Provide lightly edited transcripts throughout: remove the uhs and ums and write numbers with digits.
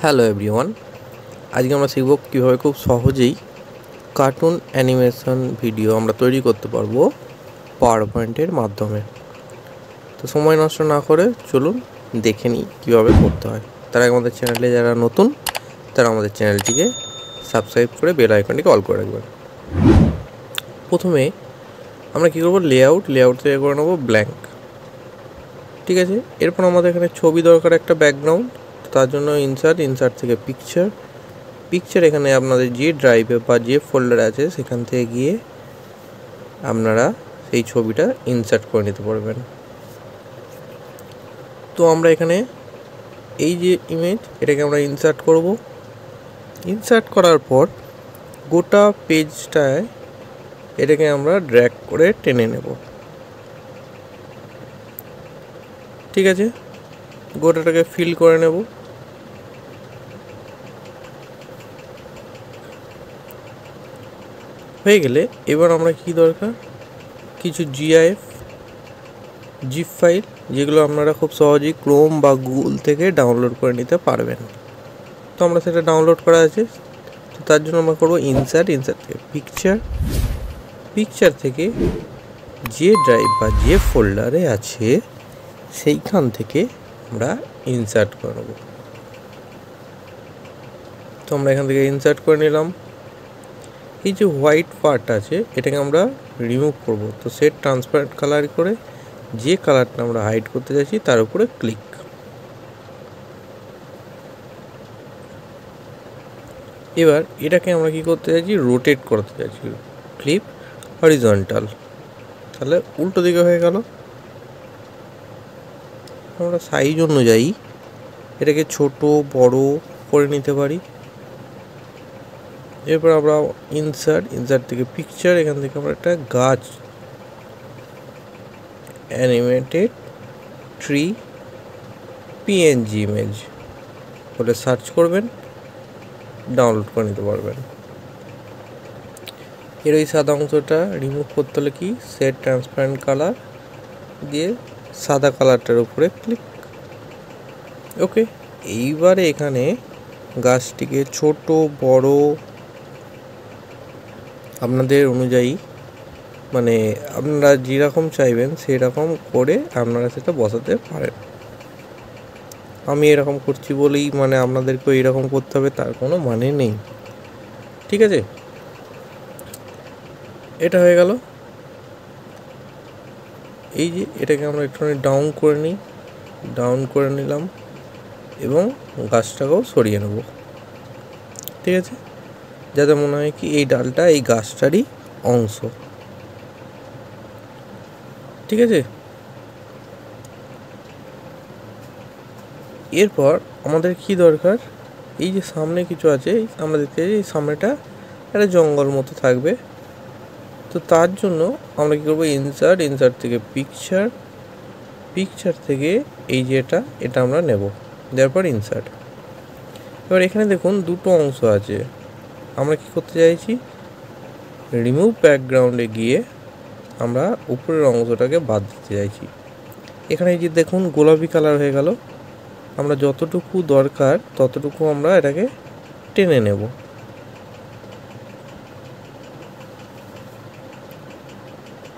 Hello everyone, আজকে আমরা শিখব কীভাবে খুব সহজেই কার্টুন অ্যানিমেশন ভিডিও আমরা তৈরি করতে পারবো পাওয়ার পয়েন্টের মাধ্যমে। তো সময় নষ্ট না করে চলুন দেখে নিই কীভাবে করতে হয়। তারা আমাদের চ্যানেলে যারা নতুন তারা আমাদের চ্যানেলটিকে সাবস্ক্রাইব করে বেল আইকনটিকে অল করে রাখবেন। প্রথমে আমরা কী করবো, লেআউট থেকে করে নেবো ব্ল্যাঙ্ক। ঠিক আছে, এরপর আমাদের এখানে ছবি দরকার, একটা ব্যাকগ্রাউন্ড। তার জন্য ইনসার্ট থেকে পিকচার এখানে আপনাদের যে ড্রাইভে বা যে ফোল্ডারে আছে সেখান থেকে গিয়ে আপনারা সেই ছবিটা ইনসার্ট করে নিতে পারবেন। তো আমরা এখানে এই যে ইমেজ, এটাকে আমরা ইনসার্ট করব। ইনসার্ট করার পর গোটা পেজটায় এটাকে আমরা ড্র্যাগ করে টেনে নেব। ঠিক আছে, গোটাটাকে ফিল করে নেব। হয়ে গেলে এবার আমরা কি দরকার, কিছু জিপ ফাইল, যেগুলো আপনারা খুব সহজেই ক্রোম বা গুগল থেকে ডাউনলোড করে নিতে পারবেন। তো আমরা সেটা ডাউনলোড করা আছে, তো তার জন্য আমরা করবো ইনসার্ট থেকে পিকচার থেকে যে ড্রাইভ বা যে ফোল্ডারে আছে সেইখান থেকে আমরা ইনসার্ট করে নেব। তো আমরা এখান থেকে ইনসার্ট করে নিলাম। এই যে হোয়াইট পার্ট আছে এটাকে আমরা রিমুভ করব। তো সেট ট্রান্সপারেন্ট কালার করে যে কালারটা আমরা হাইড করতে চাইছি তার উপরে ক্লিক। এবার এটাকে আমরা কি করতে চাইছি, রোটেট করতে চাইছি, ফ্লিপ হরিজন্টাল, তাহলে উল্টো দিকে হয়ে গেল। আমরা সাইজ অনুযায়ী এটাকে ছোট বড় করে নিতে পারি। এরপর আমরা ইনসার্ট থেকে পিকচার, এখান থেকে আমরা একটা গাছ অ্যানিমেটেড ট্রি পিএনজি ইমেজ বলে সার্চ করবেন, ডাউনলোড করে নিতে পারবেন। এর ওই সাদা অংশটা রিমুভ করতে হলে কি, সেট ট্রান্সপারেন্ট কালার দিয়ে সাদা কালারটার উপরে ক্লিক। ওকে, এইবারে এখানে গাছটিকে ছোট বড় আপনাদের অনুযায়ী, মানে আপনারা যেরকম চাইবেন সেই রকম করে আপনারা সেটা বসাতে পারেন। আমি এরকম করছি বলেই মানে আপনাদেরকেও এরকম করতে হবে তার কোনো মানে নেই। ঠিক আছে, এটা হয়ে গেল। এই যে এটাকে আমরা একটুখানি ডাউন করে নিলাম এবং গাছটাকেও সরিয়ে নেব। ঠিক আছে, যাতে মনে হয় কি এই ডালটা এই গাছটারই অংশ। ঠিক আছে, এরপর আমাদের কি দরকার, এই যে সামনে কিছু আছে, আমরা দেখতে চাই এই সামনেটা একটা জঙ্গল মতো থাকবে। তো তার জন্য আমরা কী করবো, ইনসার্ট থেকে পিকচার থেকে এই যে এটা আমরা নেব, দেওয়ার পর ইনসার্ট। এবার এখানে দেখুন দুটো অংশ আছে, আমরা কি করতে চাইছি, রিমুভ ব্যাকগ্রাউন্ডে গিয়ে আমরা উপরের অংশটাকে বাদ দিতে চাইছি। এখানে এই যে দেখুন গোলাপি কালার হয়ে গেল। আমরা যতটুকু দরকার ততটুকু আমরা এটাকে টেনে নেব।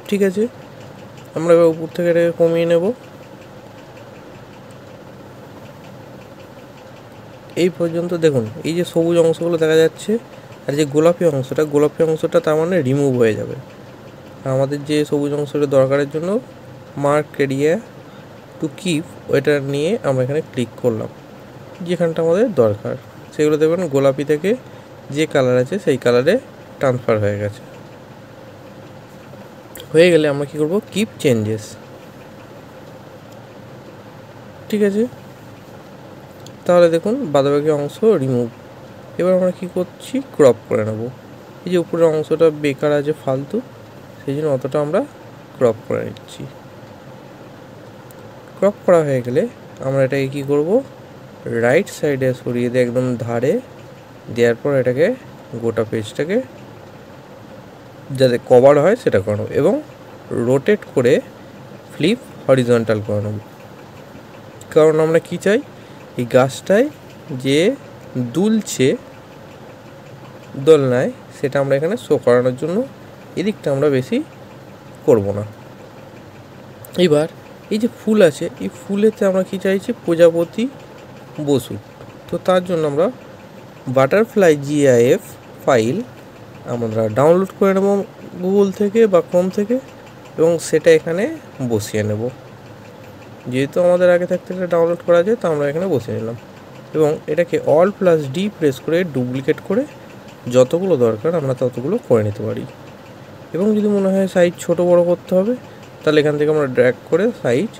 ঠিক আছে, আমরা এবার উপর থেকে এটাকে কমিয়ে নেব। এই পর্যন্ত দেখুন এই যে সবুজ অংশগুলো দেখা যাচ্ছে, আর যে গোলাপি অংশটা তার মানে রিমুভ হয়ে যাবে। আর আমাদের যে সবুজ অংশটা দরকারের জন্য মার্ক এরিয়া টু কিপ, ওইটা নিয়ে আমরা এখানে ক্লিক করলাম। যেখানটা আমাদের দরকার সেগুলো দেখবেন গোলাপি থেকে যে কালার আছে সেই কালারে ট্রান্সফার হয়ে গেছে। হয়ে গেলে আমরা কি করব, কিপ চেঞ্জেস। ঠিক আছে, তাহলে দেখুন বাদবাকি অংশ রিমুভ। এবার আমরা কি করছি, ক্রপ করে নেব। এই যে উপরের অংশটা বেকার আছে ফালতু, সেই জন্য অতটা আমরা ক্রপ করে নিচ্ছি। ক্রপ করা হয়ে গেলে আমরা এটাকে কি করব, রাইট সাইডে সরিয়ে দিয়ে একদম ধারে দেওয়ার পর এটাকে গোটা পেজটাকে যাতে কভার হয় সেটা করে নেব এবং রোটেট করে ফ্লিপ হরিজন্টাল করে নেব। কারণ আমরা কি চাই, এই গাছটায় যে দুলছে দোলনায় সেটা আমরা এখানে শো করানোর জন্য এদিকটা আমরা বেশি করব না। এবার এই যে ফুল আছে, এই ফুলেতে আমরা কি চাইছি, প্রজাপতি বসুক। তো তার জন্য আমরা বাটারফ্লাই GIF ফাইল আমরা ডাউনলোড করে নেব গুগল থেকে বা ক্রোম থেকে, এবং সেটা এখানে বসিয়ে নেব। যেহেতু আমাদের আগে থাকতে এটা ডাউনলোড করা যায়, তো আমরা এখানে বসিয়ে নিলাম এবং এটাকে Alt+D প্রেস করে ডুপ্লিকেট করে যতগুলো দরকার আমরা ততগুলো করে নিতে পারি। এবং যদি মনে হয় সাইজ ছোট বড় করতে হবে, তাহলে এখান থেকে আমরা ড্র্যাগ করে সাইজ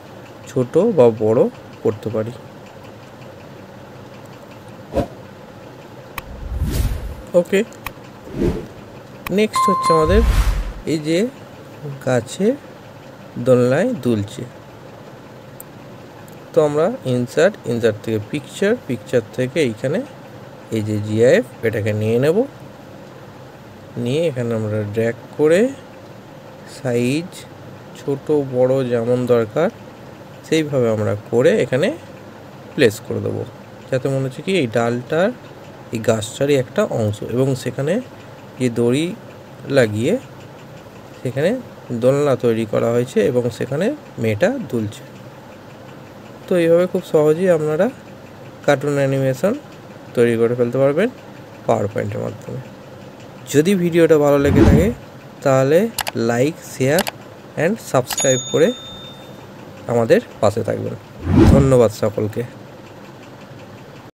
ছোট বা বড় করতে পারি। ওকে, নেক্সট হচ্ছে আমাদের এই যে গাছে দোলনায় দুলছে, তো আমরা ইনসার্ট থেকে পিকচার থেকে এইখানে এই যে GIF এটাকে নিয়ে নেব, নিয়ে এখানে আমরা ড্র্যাগ করে সাইজ ছোট বড় যেমন দরকার সেইভাবে আমরা করে এখানে প্লেস করে দেবো, যাতে মনে হচ্ছে কি এই ডালটার এই গাছটারই একটা অংশ, এবং সেখানে যে দড়ি লাগিয়ে সেখানে দোলনা তৈরি করা হয়েছে এবং সেখানে মেয়েটা দুলছে। তো এইভাবে খুব সহজেই আপনারা কার্টুন অ্যানিমেশন তৈরি করে ফেলতে পারবেন পাওয়ার পয়েন্টের মাধ্যমে। যদি ভিডিওটা ভালো লেগে থাকে তাহলে লাইক, শেয়ার অ্যান্ড সাবস্ক্রাইব করে আমাদের পাশে থাকবেন। ধন্যবাদ সকলকে।